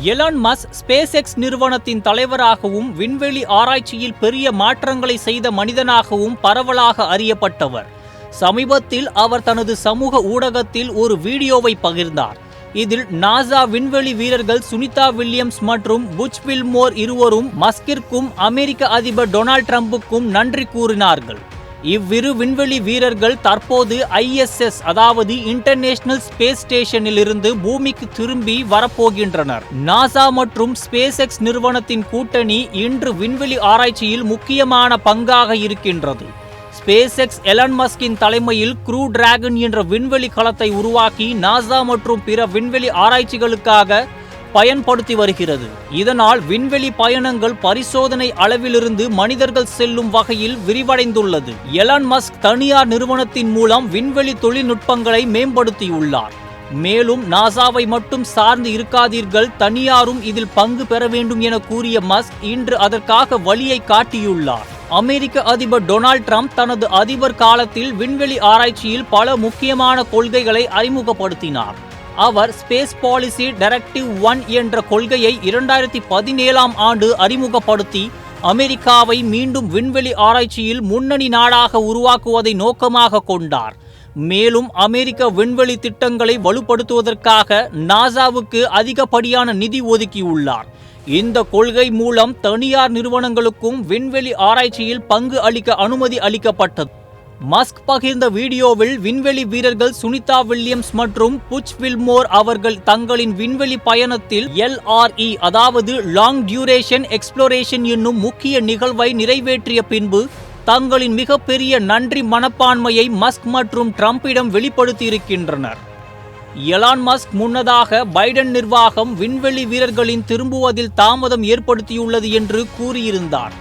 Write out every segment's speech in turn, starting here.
Elon Musk space X நிறுவனத்தின் தலைவராகவும் விண்வெளி ஆராய்ச்சியில் பெரிய மாற்றங்களை செய்த மனிதனாகவும் பரவலாக அறியப்பட்டவர். சமீபத்தில் அவர் தனது சமூக ஊடகத்தில் ஒரு வீடியோவை பகிர்ந்தார். இதில் நாசா விண்வெளி வீரர்கள் சுனிதா வில்லியம்ஸ் மற்றும் புச் வில்மோர் இருவரும் மஸ்கிற்கும் அமெரிக்க அதிபர் டொனால்ட் ட்ரம்புக்கும் நன்றி கூறினார்கள். இவ்விரு விண்வெளி வீரர்கள் தற்போது ISS அதாவது இன்டர்நேஷனல் ஸ்பேஸ் ஸ்டேஷனில் இருந்து பூமிக்கு திரும்பி வரப்போகின்றனர். நாசா மற்றும் ஸ்பேஸ் எக்ஸ் நிறுவனத்தின் கூட்டணி இன்று விண்வெளி ஆராய்ச்சியில் முக்கியமான பங்காக இருக்கின்றது. ஸ்பேஸ் எக்ஸ் எலான் மஸ்கின் தலைமையில் க்ரூ டிராகன் என்ற விண்வெளி கலத்தை உருவாக்கி நாசா மற்றும் பிற விண்வெளி ஆராய்ச்சிகளுக்காக பயன்படுத்தி வருகிறது. இதனால் விண்வெளி பயணங்கள் பரிசோதனை அளவிலிருந்து மனிதர்கள் செல்லும் வகையில் விரிவடைந்துள்ளது. எலான் மஸ்க் தனியார் நிறுவனத்தின் மூலம் விண்வெளி தொழில்நுட்பங்களை மேம்படுத்தியுள்ளார். மேலும் நாசாவை மட்டும் சார்ந்து இருக்காதீர்கள், தனியாரும் இதில் பங்கு பெற வேண்டும் என கூறிய மஸ்க் இன்று அதற்காக வழியை காட்டியுள்ளார். அமெரிக்க அதிபர் டொனால்ட் ட்ரம்ப் தனது அதிபர் காலத்தில் விண்வெளி ஆராய்ச்சியில் பல முக்கியமான கொள்கைகளை அறிமுகப்படுத்தினார். அவர் ஸ்பேஸ் பாலிசி டைரக்டிவ் 1 என்ற கொள்கையை 2017ஆம் ஆண்டு அறிமுகப்படுத்தி அமெரிக்காவை மீண்டும் விண்வெளி ஆராய்ச்சியில் முன்னணி நாடாக உருவாக்குவதை நோக்கமாக கொண்டார். மேலும் அமெரிக்க விண்வெளி திட்டங்களை வலுப்படுத்துவதற்காக நாசாவுக்கு அதிகப்படியான நிதி ஒதுக்கியுள்ளார். இந்த கொள்கை மூலம் தனியார் நிறுவனங்களுக்கும் விண்வெளி ஆராய்ச்சியில் பங்கு அளிக்க அனுமதி அளிக்கப்பட்டது. மஸ்க் பகிர்ந்த வீடியோவில் விண்வெளி வீரர்கள் சுனிதா வில்லியம்ஸ் மற்றும் புச் வில்மோர் அவர்கள் தங்களின் விண்வெளி பயணத்தில் LRE அதாவது லாங் டியூரேஷன் எக்ஸ்ப்ளோரேஷன் என்னும் முக்கிய நிகழ்வை நிறைவேற்றிய பின்பு தங்களின் மிகப்பெரிய நன்றி மனப்பான்மையை மஸ்க் மற்றும் ட்ரம்பிடம் வெளிப்படுத்தியிருக்கின்றனர். எலான் மஸ்க் முன்னதாக பைடன் நிர்வாகம் விண்வெளி வீரர்களின் திரும்புவதில் தாமதம் ஏற்படுத்தியுள்ளது என்று கூறியிருந்தார்.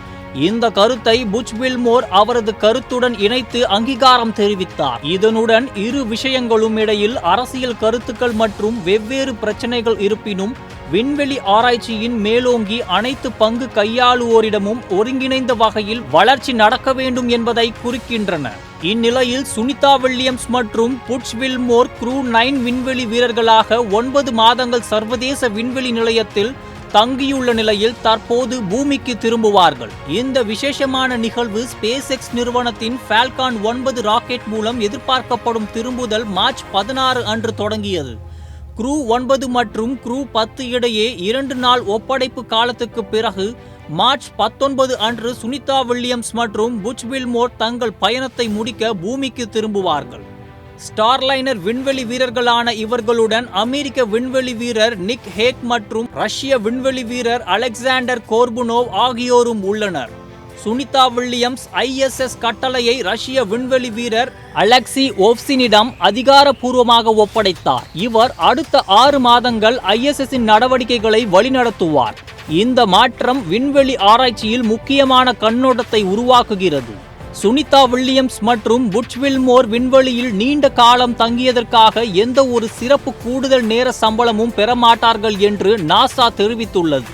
இந்த கருத்தை புச் வில்மோர் அவரது கருத்துடன் இணைத்து அங்கீகாரம் தெரிவித்தார். இதனுடன் இரு விஷயங்களும் இடையில் அரசியல் கருத்துக்கள் மற்றும் வெவ்வேறு பிரச்சனைகள் இருப்பினும் விண்வெளி ஆராய்ச்சியின் மேலோங்கி அனைத்து பங்கு கையாளுவோரிடமும் ஒருங்கிணைந்த வகையில் வளர்ச்சி நடக்க வேண்டும் என்பதை குறிக்கின்றன. இந்நிலையில் சுனிதா வில்லியம்ஸ் மற்றும் புச் வில்மோர் க்ரூ 9 விண்வெளி வீரர்களாக 9 மாதங்கள் சர்வதேச விண்வெளி நிலையத்தில் தங்கியுள்ள நிலையில் தற்போது பூமிக்கு திரும்புவார்கள். இந்த விசேஷமான நிகழ்வு ஸ்பேஸ் எக்ஸ் நிறுவனத்தின் ஃபால்கான் 9 ராக்கெட் மூலம் எதிர்பார்க்கப்படும் திரும்புதல் மார்ச் 16 அன்று தொடங்கியது. க்ரூ 9 மற்றும் க்ரூ 10 இடையே 2 நாள் ஒப்படைப்பு காலத்துக்கு பிறகு மார்ச் 19 அன்று சுனிதா வில்லியம்ஸ் மற்றும் புச் வில்மோர் தங்கள் பயணத்தை முடிக்க பூமிக்கு திரும்புவார்கள். ஸ்டார்லைனர் விண்வெளி வீரர்களான இவர்களுடன் அமெரிக்க விண்வெளி வீரர் நிக் ஹேக் மற்றும் ரஷ்ய விண்வெளி வீரர் அலெக்சாண்டர் கோர்புனோவ் ஆகியோரும் உள்ளனர். சுனிதா வில்லியம்ஸ் ISS கட்டளையை ரஷ்ய விண்வெளி வீரர் அலெக்சி ஓவ்சினிடம் அதிகாரப்பூர்வமாக ஒப்படைத்தார். இவர் அடுத்த 6 மாதங்கள் ISS-இன் நடவடிக்கைகளை வழிநடத்துவார். இந்த மாற்றம் விண்வெளி ஆராய்ச்சியில் முக்கியமான கண்ணோட்டத்தை உருவாக்குகிறது. சுனிதா வில்லியம்ஸ் மற்றும் புச் வில்மோர் விண்வெளியில் நீண்ட காலம் தங்கியதற்காக எந்த ஒரு சிறப்பு கூடுதல் நேர சம்பளமும் பெறமாட்டார்கள் என்று நாசா தெரிவித்துள்ளது.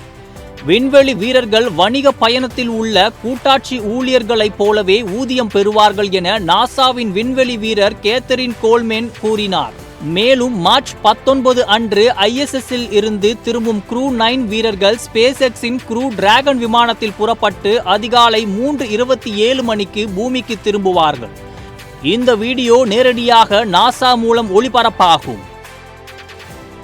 விண்வெளி வீரர்கள் வணிக பயணத்தில் உள்ள கூட்டாட்சி ஊழியர்களைப் போலவே ஊதியம் பெறுவார்கள் என நாசாவின் விண்வெளி வீரர் கேத்தரின் கோல்மேன் கூறினார். மேலும் மார்ச் 19 அன்று ISS-இல் இருந்து திரும்பும் க்ரூ 9 வீரர்கள் ஸ்பேஸ் எக்ஸின் க்ரூ டிராகன் விமானத்தில் புறப்பட்டு அதிகாலை 3:27 மணிக்கு பூமிக்கு திரும்புவார்கள். இந்த வீடியோ நேரடியாக நாசா மூலம் ஒளிபரப்பாகும்.